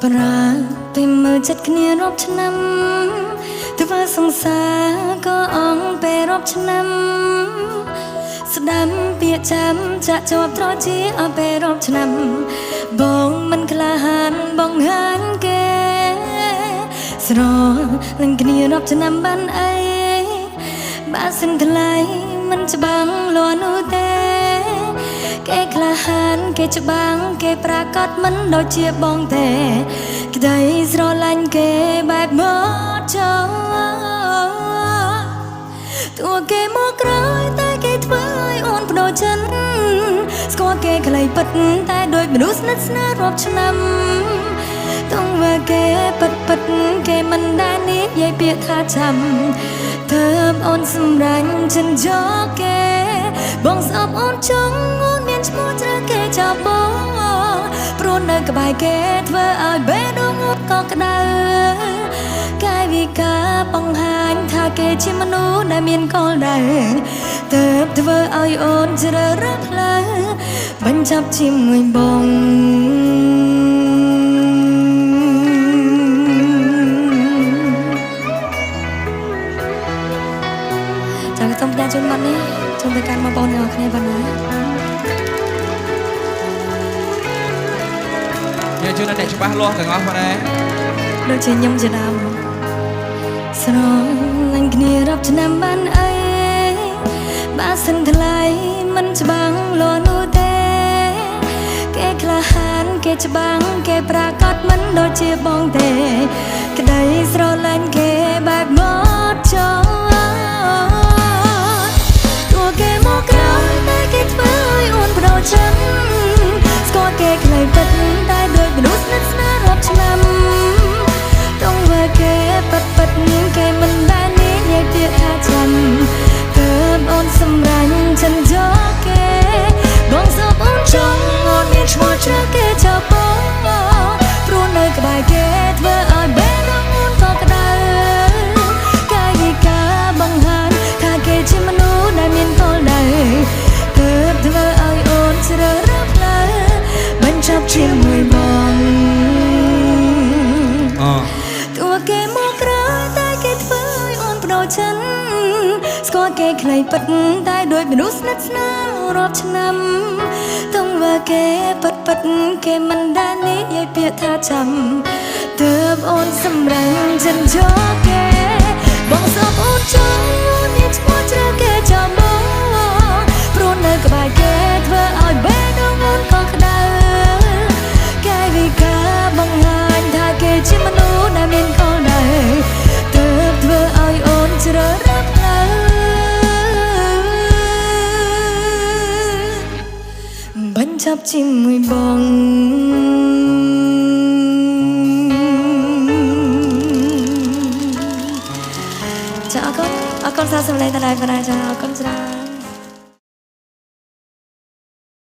ប្រាពេលមើលចិត្តគ្នារាប់ឆ្នាំទើបសង្សារក៏អងពេលរាប់ឆ្នាំស្ដាំពាក្យចាំចាក់ជាប់ត្រជាអស់ពេលរាប់ឆ្នាំបងមិនក្លាហានបងហានគេស្រលាញ់គ្នារាប់ឆ្នាំបានអីបើសិនថ្លៃមិនច្បាំងលួនោះទេគេក្លាហានគេច្បាំងគេប្រកាសមិនដូចជាបងទេក្តីស្រឡាញ់គេបែបមកចូលតួគេមកក្រោយតែគេធ្វើឲ្យអូនបដូរចិនស្គាល់គេខ្លីពិតតែដូចមនុស្សស្និទ្ធស្នាលរាប់ឆ្នាំទង្វើគេពិតគេមិនដែលនិយាយពាក្យថាចាំទើបអូនសម្រាញ់ចិនយកគេបងស្អប់អូនចង់អូនមានឈ្មោះជ្រើគេចាប់បងព្រោះនៅក្បែរគេធ្វើឲ្យបេះដូងអូនក៏ក្តៅកាយវិការបង្ហាញថាគេជាមនុស្សដែលមានគោលដៅទើបធ្វើឲ្យអូនជ្រើរើសផ្លូវបញ្ចប់ជាមួយបងចាំសូមផ្សាយជូនបាត់នេះជូនទៅកាន់បងប្អូនទាំងអស់គ្នាបងណាយើងជូនអ្នកច្បាស់លាស់ទាំងអស់បងណាដូចជាខ្ញុំជាដើមស្រលាញ់គ្នារាប់ឆ្នាំបានអីបើសិនថ្លៃមិនច្បាំងលួនោះទេគេក្លាហានគេច្បាំងគេប្រកាសមិនដូចជាបងទេក្តីស្រឡាញ់គេបែបមកចូលគេមកក្រោយតែគេធ្វើឲ្យអូនបដូរចិនស្គាល់គេខ្លីពិតតែដូចមនុស្សស្និទ្ធស្នាលរាប់ឆ្នាំទង្វើគេពិតគេមិនដែលនិយាយពាក្យថាចាំទើបអូនសម្រាញ់ចិនយកគេបងសពអូនចង់អូនមានឈ្មោះជ្រើគេចាប់បងព្រោះនៅក្បែរគេធ្វើឲ្យបេះដូងអូនក៏ក្តៅកាយវិការបង្ហាញថាគេជាមនុស្សដែលមានគោលដៅទើបធ្វើឲ្យអូនជ្រើរើសផ្លូវបញ្ចប់ជាមួយបងតួគេមកក្រោយតែគេធ្វើឲ្យអូនបដូរចិនស្គាល់គេខ្លីពិតតែដូចមនុស្សស្និទ្ធស្នាលរាប់ឆ្នាំទង្វើគេពិតគេមិនដែលនិយាយពាក្យថាចាំទើបអូនសម្រាញ់ចិនយកគេបងសពអូនចង់អូនមានឈ្មោះជ្រើគេចាប់បងព្រោះនៅក្បែរគេធ្វើឲ្យបេះដូងអូនក៏ក្តៅកាយវិការបង្ហាញថាគេជាមនុស្សដែលមានគោលដៅទើបធ្វើឲ្យអូនជ្រើរើសផ្លូវបញ្ចប់ជាមួយបងចាអរគុណសារសម្លេងតឡៃបណ្ដាចាអរគុណច្រើន